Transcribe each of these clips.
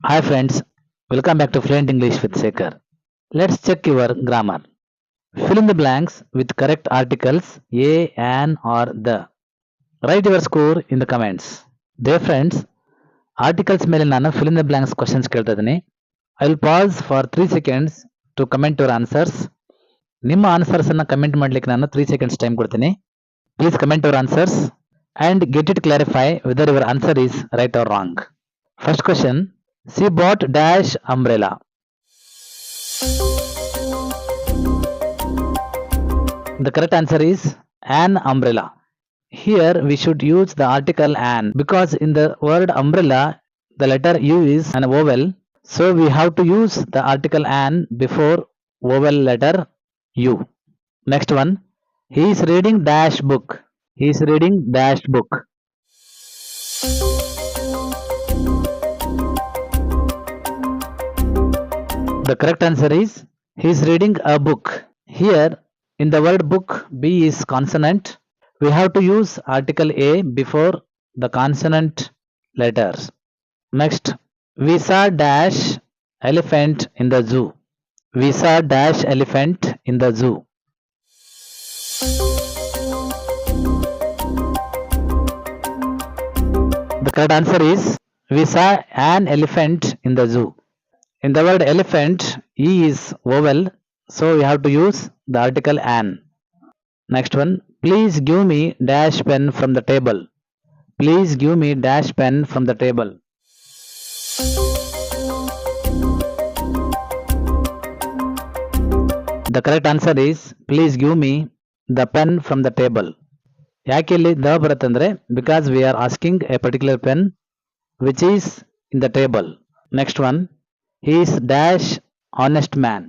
Hi friends, welcome back to Fluent English with Sekhar. Let's check your grammar. Fill in the blanks with correct articles a, an or the. Write your score in the comments. Dear friends, articles ಮೇಲೆ ನಾನು fill in the blanks questions ಕೇಳ್ತಾ ಇದ್ದೀನಿ. I will pause for 3 seconds to comment your answers. ನಿಮ್ಮ answers ಅನ್ನ comment ಮಾಡ್ಲಿಕ್ಕೆ ನಾನು 3 seconds time ಕೊಡ್ತೀನಿ. Please comment your answers and get it clarify whether your answer is right or wrong. First question. She bought dash umbrella. The correct answer is an umbrella. Here we should use the article an because in the word umbrella the letter U is an vowel. So we have to use the article an before vowel letter U. Next one. He is reading dash book. He is reading dash book. The correct answer is he is reading a book. Here in the word book B is consonant. We have to use article A before the consonant letters. Next, we saw dash elephant in the zoo. We saw dash elephant in the zoo. The correct answer is we saw an elephant in the zoo. In the word elephant, E is vowel, so we have to use the article an. Next one, please give me dash pen from the table. Please give me dash pen from the table. The correct answer is please give me the pen from the table. ಯಾಕೆ ಇಲ್ಲಿ the ಬರುತ್ತಂದ್ರೆ because we are asking a particular pen which is in the table. Next one, he is dash honest man.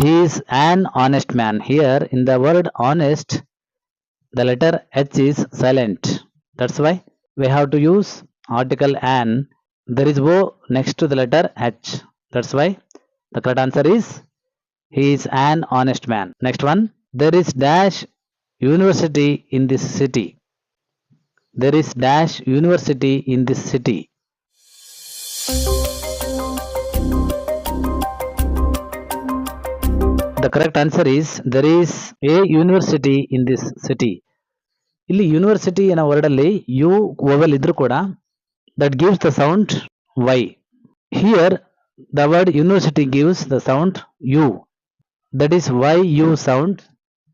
He is an honest man. Here in the word honest, the letter H is silent. That's why we have to use article an. There is O next to the letter H. That's why the correct answer is he is an honest man. Next one, there is dash university in this city. There is dash university in this city. The correct answer is there is a university in this city. ಇಲ್ಲಿ university ಅನ್ನೋ word ಅಲ್ಲಿ you ವೋವೆಲ್ ಇದ್ರೂ ಕೂಡ that gives the sound y. Here the word university gives the sound u. That is why u sound.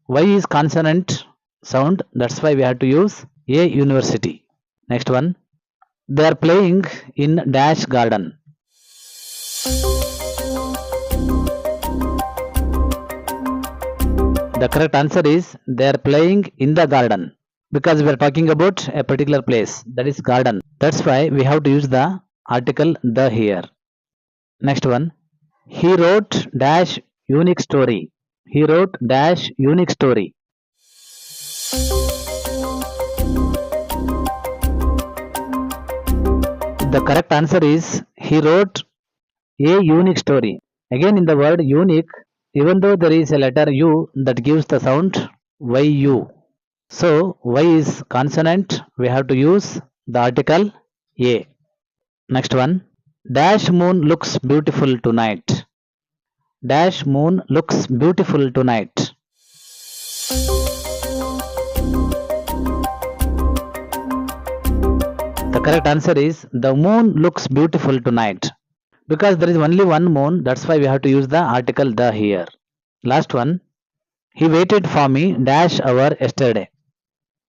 Y is consonant sound. That's why we have to use a university. Next one. They are playing in dash garden. The correct answer is they are playing in the garden because we are talking about a particular place, that is garden. That's why we have to use the article the here. Next one. He wrote dash unique story. He wrote dash unique story. The correct answer is he wrote a unique story. Again in the word unique, even though there is a letter U that gives the sound YU. So Y is consonant, we have to use the article A. Next one. Dash moon looks beautiful tonight. Dash moon looks beautiful tonight. The correct answer is the moon looks beautiful tonight. Because there is only one moon, that's why we have to use the article the here. Last one. He waited for me dash hour yesterday.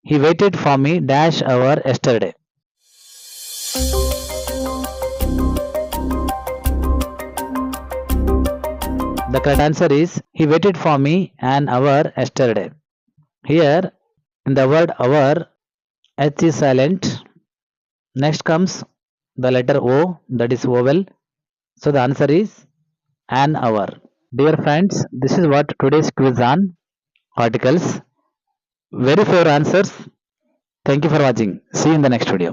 He waited for me dash hour yesterday. The correct answer is he waited for me an hour yesterday. Here in the word hour, H is silent. Next comes the letter O, that is vowel. So the answer is an hour. Dear friends, this is what today's quiz on articles. Verify your answers. Thank you for watching. See you in the next video.